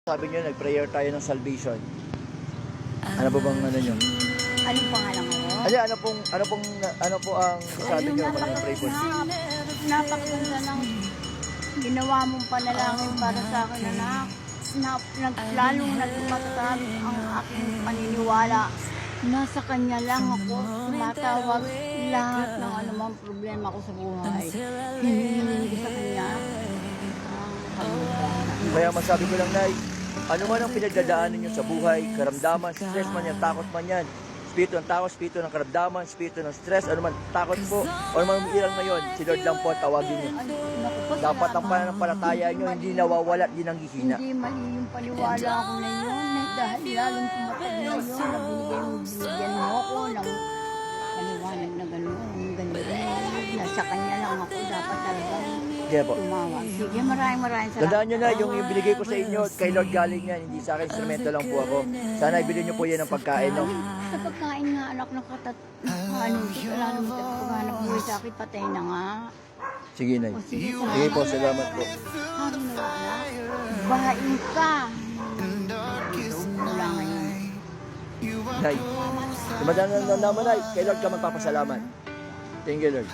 Sabi niyo, nag-prayer tayo ng salvation. Ano ba bang ano niyo? Anong pangalan mo? Ano po ang sabi niyo pag nag-pray po? Napakaganda ng ginawa mong panalangin para sa akin, anak. Lalong nagmatatag ang aking paniniwala. Nasa kanya lang ako tumatawag lahat ng anumang problema ko sa buhay. Hinihiling ko sa kanya ang kabutihan. Kaya masabi ko lang, Nay, ano man ang pinagdadaanan niyo sa buhay, karamdaman, stress man yan, takot man yan, espiritu ng takot, espiritu ng karamdaman, espiritu ng stress, ano man, takot po, o ano man umiilang ngayon, si Lord lang po ang tawagin niyo. Dapat ang pananampalataya niyo hindi nawawala, hindi nanghihina. Hindi mali yung paniwala ko na yun. Dahil lalong tumatag na yun, binigyan mo ako ng paniwalag na gano'n. Nasa kanya lang ako dapat talagang Kaya po. tumawag. Sige, maraming salamat. Tandaan nyo na, yung binigay ko sa inyo, kay Lord galing yan, hindi sa akin, instrumento lang po ako. Sana ibili nyo po yan ng pagkain, no? Sa pagkain nga, anak, lalo mo paghanap mo sa akin, patay na nga. Sige, Nay. O sige, Sige po, salamat po. Hari na wala. Bahain ka. Wala ngayon. Nay, dumadaan na naman, Nay, kay Lord ka magpapasalamat. Thank you, Lord.